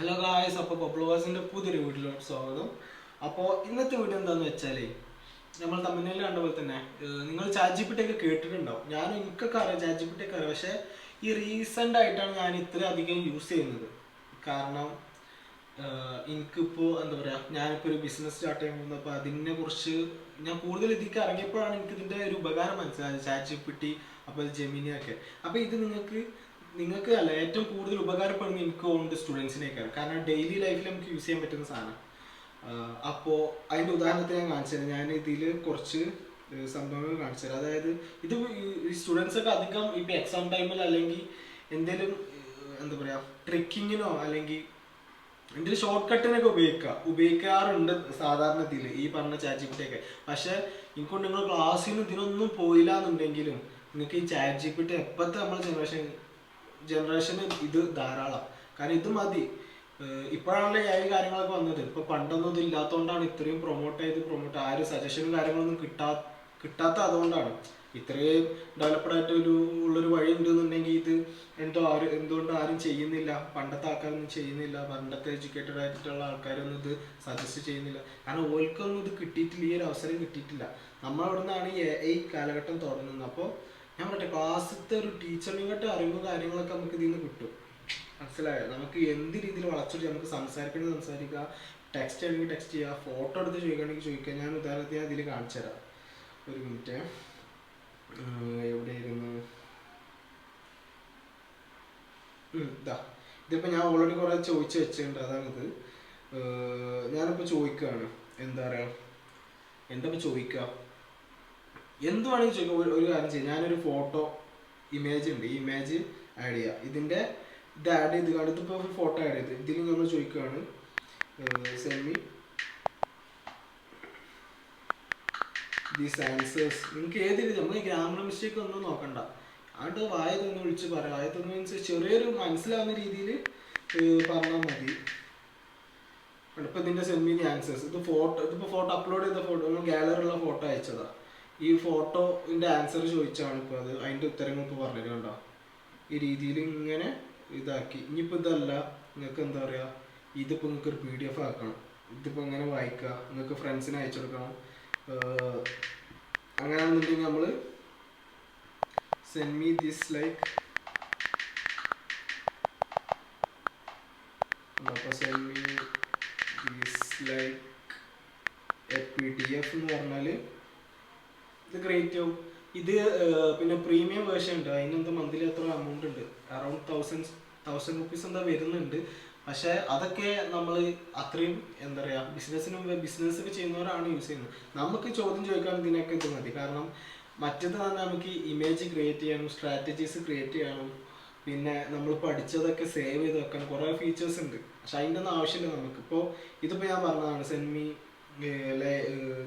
Hello guys, അപ്പോൾ ബബ്ലുവാസിൻ്റെ പുതിയൊരു വീഡിയോയിലോട്ട് സ്വാഗതം. അപ്പോൾ ഇന്നത്തെ വീഡിയോ എന്താണെന്ന് വെച്ചാൽ നമ്മൾ തമിഴ്നാട്ടിൽ കണ്ട പോലെ തന്നെ നിങ്ങൾ ChatGPT ഒക്കെ കേട്ടിട്ടുണ്ടാവും. എനിക്കൊക്കെ അറിയാം, ChatGPT ഒക്കെ അറിയാം. പക്ഷേ ഈ റീസെൻ്റ് ആയിട്ടാണ് ഞാൻ ഇത്രയും അധികം യൂസ് ചെയ്യുന്നത്. കാരണം എനിക്കിപ്പോൾ എന്താ പറയുക, ഞാനിപ്പോൾ ഒരു ബിസിനസ് സ്റ്റാർട്ട് ചെയ്യാൻ പോകുന്നത്. അപ്പോൾ അതിനെക്കുറിച്ച് ഞാൻ കൂടുതൽ ഇതിലേക്ക് ഇറങ്ങിയപ്പോഴാണ് എനിക്കിതിൻ്റെ ഒരു ഉപകാരം മനസ്സിലായത്. ChatGPT, അപ്പോൾ ജെമിനി ഒക്കെ. അപ്പോൾ ഇത് നിങ്ങൾക്ക് അല്ല ഏറ്റവും കൂടുതൽ ഉപകാരപ്പെടുന്ന എനിക്ക് തോന്നുന്നത് സ്റ്റുഡൻസിനേക്കാണ്. കാരണം ഡെയിലി ലൈഫിൽ നമുക്ക് യൂസ് ചെയ്യാൻ പറ്റുന്ന സാധനം. അപ്പോൾ അതിൻ്റെ ഉദാഹരണത്തിന് ഞാൻ കാണിച്ചു തരാം. ഞാൻ ഇതിൽ കുറച്ച് സംഭവങ്ങൾ കാണിച്ചു തരാം. അതായത് ഇത് സ്റ്റുഡൻസൊക്കെ അധികം ഇപ്പോൾ എക്സാം ടൈമിൽ അല്ലെങ്കിൽ എന്തെങ്കിലും എന്താ പറയുക ട്രിക്കിങ്ങിനോ അല്ലെങ്കിൽ എന്തെങ്കിലും ഷോർട്ട് കട്ടിനൊക്കെ ഉപയോഗിക്കാറുണ്ട് സാധാരണ ഇതിൽ ഈ പറഞ്ഞ ChatGPT ഒക്കെ. പക്ഷേ എനിക്കൊണ്ട് നിങ്ങൾ ക്ലാസ്സിന് ഇതിനൊന്നും പോയില്ല എന്നുണ്ടെങ്കിലും നിങ്ങൾക്ക് ഈ ChatGPT എപ്പോഴത്തെ നമ്മളെ ജനറേഷന് ഇത് ധാരാളം. കാരണം ഇത് മതി. ഇപ്പോഴാണല്ലോ ഈ കാര്യങ്ങളൊക്കെ വന്നത്. ഇപ്പോൾ പണ്ടൊന്നും ഇത് ഇല്ലാത്തതുകൊണ്ടാണ് ഇത്രയും പ്രൊമോട്ട് ആരും സജഷനും കാര്യങ്ങളൊന്നും കിട്ടാത്ത അതുകൊണ്ടാണ്. ഇത്രയും ഡെവലപ്ഡ് ആയിട്ട് ഉള്ളൊരു വഴി ഉണ്ടെന്നുണ്ടെങ്കിൽ ഇത് എന്തുകൊണ്ട് ആരും ചെയ്യുന്നില്ല? പണ്ടത്തെ ആൾക്കാരൊന്നും ചെയ്യുന്നില്ല. പണ്ടത്തെ എഡ്യൂക്കേറ്റഡ് ആയിട്ടുള്ള ആൾക്കാരൊന്നും ഇത് സജസ്റ്റ് ചെയ്യുന്നില്ല. കാരണം ഓൽക്കൊന്നും ഇത് കിട്ടിയിട്ടില്ല, ഈ ഒരു അവസരം കിട്ടിയിട്ടില്ല. നമ്മളവിടെ നിന്നാണ് ഈ AI കാലഘട്ടം തുടങ്ങുന്നത്. അപ്പോൾ ഞാൻ പറയട്ടെ, ക്ലാസ്സിലത്തെ ഒരു ടീച്ചറിനെക്കാട്ട് അറിവും കാര്യങ്ങളൊക്കെ നമുക്ക് ഇതിൽ നിന്ന് കിട്ടും. മനസ്സിലായോ? നമുക്ക് എന്ത് രീതിയിൽ വളച്ചൊടിച്ച് നമുക്ക് സംസാരിക്കണമെങ്കിൽ സംസാരിക്കുക, ടെക്സ്റ്റ് ആണെങ്കിൽ ടെക്സ്റ്റ് ചെയ്യുക, ഫോട്ടോ എടുത്ത് ചോദിക്കുകയാണെങ്കിൽ ചോദിക്കുക. ഞാൻ ഉദാഹരണത്തിന് ഇതിൽ കാണിച്ചു തരാം. ഒരു മിനിറ്റ്, എവിടെയായിരുന്നു ഇതിപ്പോൾ ഞാൻ ഓൾറെഡി കുറേ ചോദിച്ചു വെച്ചിട്ടുണ്ട്. അതാണിത്. ഞാനിപ്പോൾ ചോദിക്കുകയാണ്, എന്താ ഇപ്പോൾ ചോദിക്കുക, എന്ത് വേണമെങ്കിൽ ചോദിക്കുക. ഒരു കാര്യം ചെയ്യാം, ഞാനൊരു ഫോട്ടോ ഇമേജ് ഉണ്ട്, ഈ ഇമേജ് ആഡ് ചെയ്യുക. ഇത് ആഡ് ചെയ്ത് കാണും. ഇതിപ്പോൾ ഫോട്ടോ ആഡ് ചെയ്ത് ഇതിൽ നമ്മൾ ചോദിക്കുകയാണ്, സെൻഡ് ദീസ് ആൻസേഴ്സ്. നിങ്ങൾക്ക് ഏത് രീതി, നമ്മൾ ഗ്രാമർ മിസ്റ്റേക്ക് ഒന്നും നോക്കണ്ട. അതുകൊണ്ട് വായതൊന്ന് വിളിച്ച് പറയാം. വായതൊന്ന് മീൻസ് ചെറിയൊരു മനസ്സിലാവുന്ന രീതിയിൽ പറഞ്ഞാൽ മതി. ഇപ്പോൾ ഇതിൻ്റെ സെൻഡ് മീ ദി ആൻസേഴ്സ്. ഇതിപ്പോൾ ഫോട്ടോ അപ്ലോഡ് ചെയ്ത ഫോട്ടോ, നമ്മൾ ഗാലറിയുള്ള ഫോട്ടോ അയച്ചതാണ്. ഈ ഫോട്ടോൻ്റെ ആൻസർ ചോദിച്ചാണ് ഇപ്പോൾ അതിൻ്റെ ഉത്തരങ്ങൾ ഇപ്പോൾ പറഞ്ഞത്. കണ്ടോ? ഈ രീതിയിൽ ഇങ്ങനെ ഇതാക്കി. ഇനിയിപ്പോൾ ഇതല്ല, നിങ്ങൾക്ക് എന്താ പറയുക, ഇതിപ്പോൾ നിങ്ങൾക്ക് ഒരു PDF ആക്കണം. ഇതിപ്പോൾ ഇങ്ങനെ വായിക്കുക, നിങ്ങൾക്ക് ഫ്രണ്ട്സിന് അയച്ചു കൊടുക്കണം. അങ്ങനെയാണെന്നുണ്ടെങ്കിൽ നമ്മൾ സെൻഡ് മീ ദിസ് ലൈക്ക്, അപ്പോൾ send me this like A PDF എന്ന് പറഞ്ഞാൽ ഇത് ക്രിയേറ്റ് ആവും. ഇത് പിന്നെ പ്രീമിയം വേർഷൻ ഉണ്ട്. അതിനെന്താ മന്ത്ലി എത്ര എമൗണ്ട് ഉണ്ട്, അറൗണ്ട് 1000 റുപ്പീസ് എന്താ വരുന്നുണ്ട്. പക്ഷേ അതൊക്കെ നമ്മൾ അത്രയും എന്താ പറയുക ബിസിനസ് ഒക്കെ ചെയ്യുന്നവരാണ് യൂസ് ചെയ്യുന്നത്. നമുക്ക് ചോദ്യം ചോദിക്കാൻ ഇതിനൊക്കെ ഇത് മതി. കാരണം മറ്റേത് തന്നെ നമുക്ക് ഇമേജ് ക്രിയേറ്റ് ചെയ്യണം, സ്ട്രാറ്റജീസ് ക്രിയേറ്റ് ചെയ്യണം, പിന്നെ നമ്മൾ പഠിച്ചതൊക്കെ സേവ് ചെയ്ത് വെക്കണം. കുറേ ഫീച്ചേഴ്സ് ഉണ്ട്. പക്ഷെ അതിൻ്റെ ഒന്നും ആവശ്യമില്ല നമുക്കിപ്പോൾ. ഇതിപ്പോൾ ഞാൻ പറഞ്ഞതാണ് send me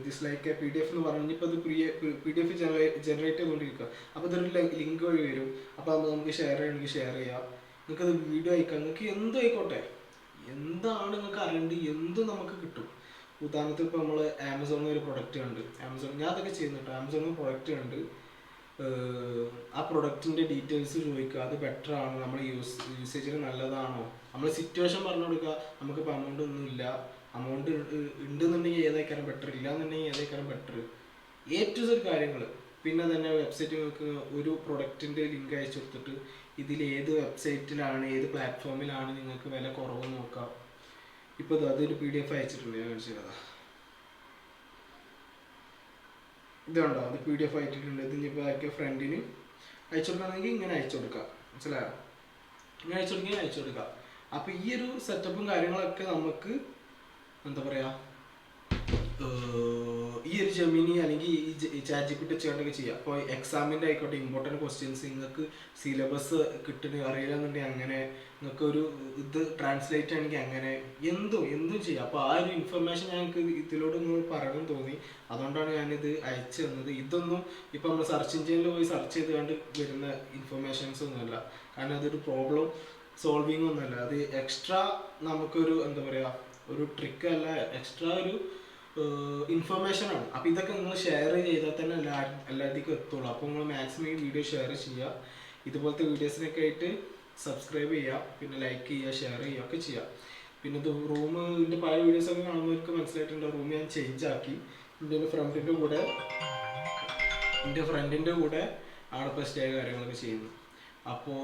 this like A PDF എന്ന് പറഞ്ഞു. ഇപ്പോൾ ഇത് PDF ജനറേറ്റ് ചെയ്തുകൊണ്ടിരിക്കുക. അപ്പോൾ ഇതൊരു ലിങ്ക് വഴി വരും. അപ്പോൾ നമുക്ക് ഷെയർ ചെയ്യണമെങ്കിൽ ഷെയർ ചെയ്യാം. നിങ്ങൾക്കത് വീഡിയോ അയക്കാം, നിങ്ങൾക്ക് എന്തും ആയിക്കോട്ടെ. എന്താണ് നിങ്ങൾക്ക് അറിയേണ്ടത് എന്തും നമുക്ക് കിട്ടും. ഉദാഹരണത്തിന് ഇപ്പോൾ നമ്മൾ ആമസോണിൽ ഒരു പ്രൊഡക്റ്റ് കണ്ട്, ഞാൻ അതൊക്കെ ചെയ്യുന്നുണ്ട്. ആമസോണിൽ പ്രൊഡക്റ്റ് കണ്ട് ആ പ്രൊഡക്റ്റിൻ്റെ ഡീറ്റെയിൽസ് ചോദിക്കുക. അത് ബെറ്റർ ആണോ, നമ്മൾ യൂസേജിന് നല്ലതാണോ, നമ്മൾ സിറ്റുവേഷൻ പറഞ്ഞു കൊടുക്കുക. നമുക്കിപ്പോൾ അമൗണ്ട് ഉണ്ടെന്നുണ്ടെങ്കിൽ ഏതായിക്കാരം ബെറ്റർ, ഇല്ല എന്നുണ്ടെങ്കിൽ ഏതായിക്കാരം ബെറ്റർ, A to Z കാര്യങ്ങൾ. പിന്നെ തന്നെ വെബ്സൈറ്റ് നിങ്ങൾക്ക് ഒരു പ്രൊഡക്റ്റിൻ്റെ ലിങ്ക് അയച്ചു കൊടുത്തിട്ട് ഇതിൽ ഏത് വെബ്സൈറ്റിലാണ്, ഏത് പ്ലാറ്റ്ഫോമിലാണ് നിങ്ങൾക്ക് വില കുറവ് നോക്കാം. ഇപ്പോൾ അതൊരു PDF അയച്ചിട്ടുണ്ട്, ഞാൻ കാണിച്ചു തരാം. ഇത് കണ്ടോ, അത് PDF അയച്ചിട്ടുണ്ട്. ഇത് ഇനിയിപ്പോൾ ആയിരിക്കും ഫ്രണ്ടിന് അയച്ചു കൊടുക്കുകയാണെങ്കിൽ ഇങ്ങനെ അയച്ചു കൊടുക്കാം. മനസ്സിലായോ? ഇങ്ങനെ അയച്ചു കൊടുക്കുക. അപ്പോൾ ഈ ഒരു സെറ്റപ്പും കാര്യങ്ങളൊക്കെ നമുക്ക് എന്താ പറയുക, ഈ ഒരു ജെമിനി അല്ലെങ്കിൽ ഈ ChatGPT ചെയ്യേണ്ടതൊക്കെ ചെയ്യാം. അപ്പോൾ എക്സാമിൻ്റെ ആയിക്കോട്ടെ, ഇമ്പോർട്ടൻറ്റ് ക്വസ്റ്റ്യൻസ് നിങ്ങൾക്ക് സിലബസ് അറിയില്ല എന്നുണ്ടെങ്കിൽ അങ്ങനെ, നിങ്ങൾക്ക് ഒരു ഇത് ട്രാൻസ്ലേറ്റ് ആണെങ്കിൽ അങ്ങനെ എന്തും ചെയ്യാം. അപ്പോൾ ആ ഒരു ഇൻഫർമേഷൻ ഞങ്ങൾക്ക് ഇതിലൂടെ നിങ്ങൾ പറയണം തോന്നി. അതുകൊണ്ടാണ് ഞാനിത് അയച്ചു തന്നത്. ഇതൊന്നും ഇപ്പോൾ നമ്മൾ സെർച്ച് എഞ്ചിനിൽ പോയി സെർച്ച് ചെയ്ത് കണ്ട് വരുന്ന ഇൻഫർമേഷൻസ് ഒന്നുമല്ല. കാരണം അതൊരു പ്രോബ്ലം സോൾവിങ് ഒന്നുമല്ല. അത് എക്സ്ട്രാ നമുക്കൊരു എന്താ പറയുക, ഒരു ട്രിക്ക് അല്ല, എക്സ്ട്രാ ഒരു ഇൻഫർമേഷനാണ്. അപ്പോൾ ഇതൊക്കെ നിങ്ങൾ ഷെയർ ചെയ്താൽ തന്നെ എല്ലാവർക്കും എത്തുള്ളൂ. അപ്പോൾ നിങ്ങൾ മാക്സിമം ഈ വീഡിയോ ഷെയർ ചെയ്യുക. ഇതുപോലത്തെ വീഡിയോസിനൊക്കെ ആയിട്ട് സബ്സ്ക്രൈബ് ചെയ്യുക, പിന്നെ ലൈക്ക് ചെയ്യുക, ഷെയർ ചെയ്യുക ഒക്കെ ചെയ്യുക. പിന്നെ ഇത് റൂമിൻ്റെ പഴയ വീഡിയോസൊക്കെ കാണുന്നവർക്ക് മനസ്സിലായിട്ടുണ്ട്. റൂം ഞാൻ ചേഞ്ച് ആക്കി. എൻ്റെ ഫ്രണ്ടിൻ്റെ കൂടെ അവിടെ ഇപ്പോൾ സ്റ്റേ കാര്യങ്ങളൊക്കെ ചെയ്യുന്നു. അപ്പോൾ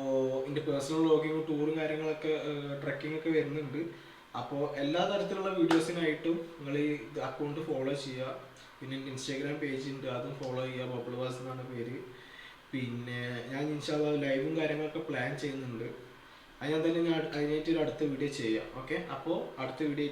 എൻ്റെ പേഴ്സണൽ വ്ളോഗിങ്, ടൂറും കാര്യങ്ങളൊക്കെ, ട്രക്കിംഗ് ഒക്കെ വരുന്നുണ്ട്. അപ്പോൾ എല്ലാ തരത്തിലുള്ള വീഡിയോസിനായിട്ടും നിങ്ങൾ ഈ അക്കൗണ്ട് ഫോളോ ചെയ്യുക. പിന്നെ എൻ്റെ ഇൻസ്റ്റാഗ്രാം പേജ് ഉണ്ട്, അതും ഫോളോ ചെയ്യുക. ബബിൾ വാസ് എന്നാണ് പേര്. പിന്നെ ഞാൻ ഇൻഷാ അല്ലാഹ് ലൈവും കാര്യങ്ങളൊക്കെ പ്ലാൻ ചെയ്യുന്നുണ്ട്. അതിനായിട്ട് ഒരു അടുത്ത വീഡിയോ ചെയ്യാം. ഓക്കെ, അപ്പോൾ അടുത്ത വീഡിയോ